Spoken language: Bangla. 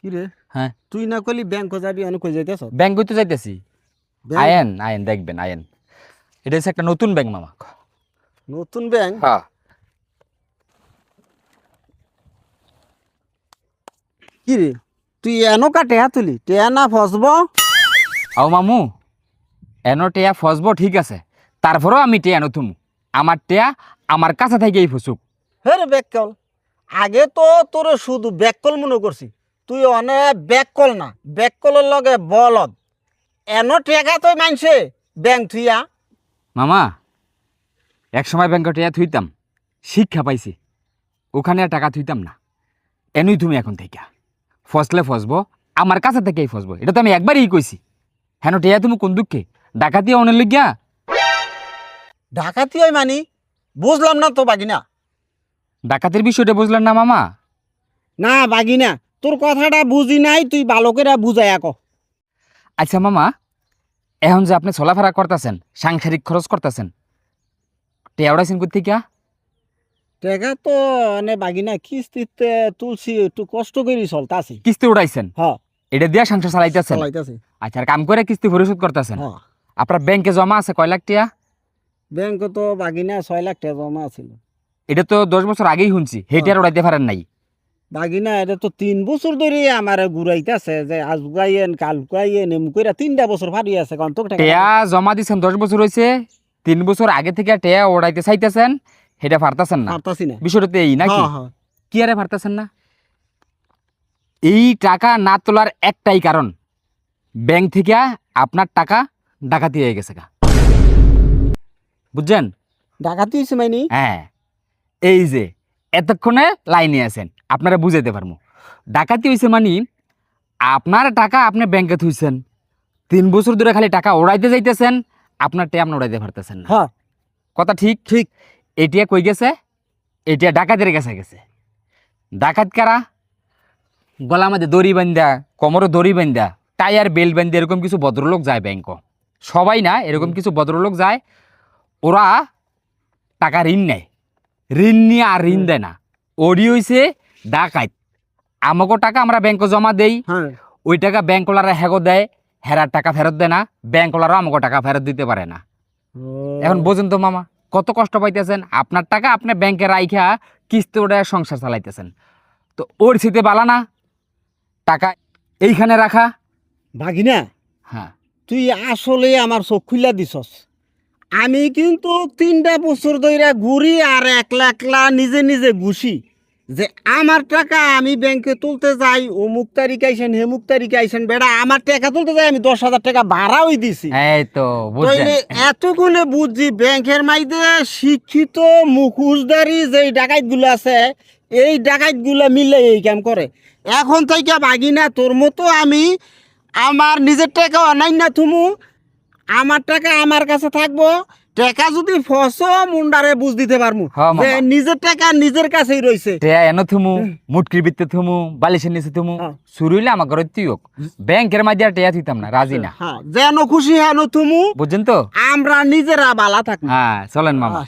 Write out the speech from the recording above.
কি রে? হ্যাঁ তুই না কইলি ব্যাংক যাবি, আমি কই যাইতেছ? ব্যাংক তো যাইতেছি। ব্যাংক? আয়েন আয়েন দেখবেন আয়েন, এটা হচ্ছে একটা নতুন ব্যাংক মামা। নতুন ব্যাংক? হ্যাঁ কি রে, তুই এনো কাটে তুলি টেয়া না ফসব? আও মামু, এনো টেয়া ফসবো ঠিক আছে, তারপরেও আমি টেয়া নতুমু। আমার টেয়া আমার কাছে থেকেই ফুসুক। হে রে ব্যাককল, আগে তো তোর শুধু ব্যাককল মনে করছি, তুই অনেক ব্যাককল না, ব্যাককলের লগে বলদ। এনো টেকা তুই মানছে ব্যাংক থুইয়া? মামা এক সময় ব্যাংকে টেয়া থুইতাম, শিক্ষা পাইছি, ওখানে আর টাকা থুইতাম না। এনুই তুমি এখন থেকে ফসলে ফসবো, আমার কাছে থেকেই ফসবো, এটা তো আমি একবারই কইছি। হেন টেয়া তুমি কোন দুঃখে ডাকাতি অনেক লইগিয়া? ডাকাতি হয় মানি? বুঝলাম না তো বাগিনা। ডাকাতের বিষয়টা বুঝলেন না মামা? না বাগিনা, তোর কথাটা বুঝি নাই, তুই বালকেরা বুঝাই আক। আচ্ছা মামা, এখন যে আপনি চলাফেরা করতেছেন, সাংসারিক খরচ করতেছেন, টেয়া উড়াইছেন কোথেকে? টেকা তো বাগিনা কিস্তিতে তুলছি, একটু কষ্ট করি চলতাছি। কিস্তি উড়াইছেন, হ, এটা দিয়া সংসার চালাইতেছেন? চালাইতাছি। আচ্ছা, আর কাম করে কিস্তি পরিশোধ করতেছেন। হ, আপনার ব্যাংকে জমা আছে কয় লাখ টিয়া? ব্যাংকে তো বাগিনা 6 লাখ টাকা জমা আছিল। এটা তো 10 বছর আগেই শুনছি, হেঁটে আর উড়াইতে পারেন নাই। বাগিনা এটা তো 3 বছর ধরে আমার ঘুরাইতেছে, যে আজ গাইয়েন কাল গাইয়েন এম কইরা 3টা বছর ফাড়ি আছে কোন তো টাকা। টেয়া জমা দিচ্ছেন 10 বছর হয়েছে, 3 বছর আগে থেকে টেয়া উড়াইতে চাইতেছেন, সেটা পারতেছেন না। পারতাছি না। বিষয়টা তো এই নাকি? হ্যাঁ হ্যাঁ, কি আরে পারতেছেন না? এই টাকা না তোলার একটাই কারণ, ব্যাংক থেকে আপনার টাকা ডাকাতি হয়ে গেছে গা, বুঝছেন? ডাকাতি হইছে মাইনি? হ্যাঁ, এই যে এতক্ষণে লাইনে আছেন, আপনারা বুঝাইতে পারবো। ডাকাতি হয়েছে মানে আপনার টাকা আপনি ব্যাংকে থুইছেন, 3 বছর ধরে খালি টাকা ওড়াইতে যাইতেছেন, আপনার টাকা আপনি ওড়াইতে পারতেছেন না। হ্যাঁ কথা ঠিক? ঠিক। এটিয়া কই গেছে? এটিয়া ডাকাতের কাছে গেছে। ডাকাত কারা? গলা মধ্যে দড়ি বান্ধা, কোমরে দড়ি বান্ধা, টায়ার বেল্ট বান্ধা, এরকম কিছু ভদ্রলোক যায় ব্যাংক। সবাই না, এরকম কিছু ভদ্রলোক যায়। ওরা টাকা ঋণ নেয়, ঋণ নিয়ে আর ঋণ দেয় না। ওরই হইছে ডাকাত। আমাকে টাকা আমরা ব্যাংকে জমা দেই, হ্যাঁ, ওই টাকা ব্যাংকওয়ালারা হ্যাগো দেয়, হেরার টাকা ফেরত দেয় না, ব্যাংকওয়ালারা আমাকে টাকা ফেরত দিতে পারে না। এখন বোঝেন তো মামা কত কষ্ট পাইতেছেন? আপনার টাকা আপনি ব্যাংকে রাইখা কিস্তি ওটায় সংসার চালাইতেছেন, তো ওর শীতে বালা না টাকা এইখানে রাখা? বাগিনা হ্যাঁ, তুই আসলে আমার চোখ খুইলা দিছস। আমি কিন্তু 3টা বছর ধরে ঘুরি আর একলা একলা নিজে নিজে ঘুষি, যে আমার টাকা আমি ব্যাংকে তুলতে যাই, অমুক তারিখ আইসেন হেমুক তারিখ আইসেন, বেড়া আমার টাকা তুলতে যাই, আমি 10,000 টাকা ভাড়াও দিছি। এই তো বুঝছেন। তাইলে এতগুলো বুঝছি ব্যাংকের মাইদে শিক্ষিত মুখোশধারী যেই ডাকাত গুলো আছে, এই ডাকাত গুলো মিলে এই কাম করে। এখন থেকে বাগিনা তোর মতো আমি আমার নিজের টাকা অনাই না থুমু, আমার টাকা আমার কাছে থাকবো। টাকা যদি ফসো মুন্ডারে বুঝ দিতে পারমু হ্যাঁ মামা। যে নিজের টাকা নিজের কাছেই রইছে। টেয়া এনে থুমু, মুটকির ভিতরে থুমু, বালিশের নিচে থুমু, হ্যাঁ। শুরু হইলে আমার ঘরে তুই হোক, ব্যাংকের মাঝে আর টেয়া থুইতাম না, রাজি না। হ্যাঁ, যেন খুশি হেন থুমু, বুঝছেন তো? আমরা নিজেরা বালা থাকবো। হ্যাঁ চলেন মামা।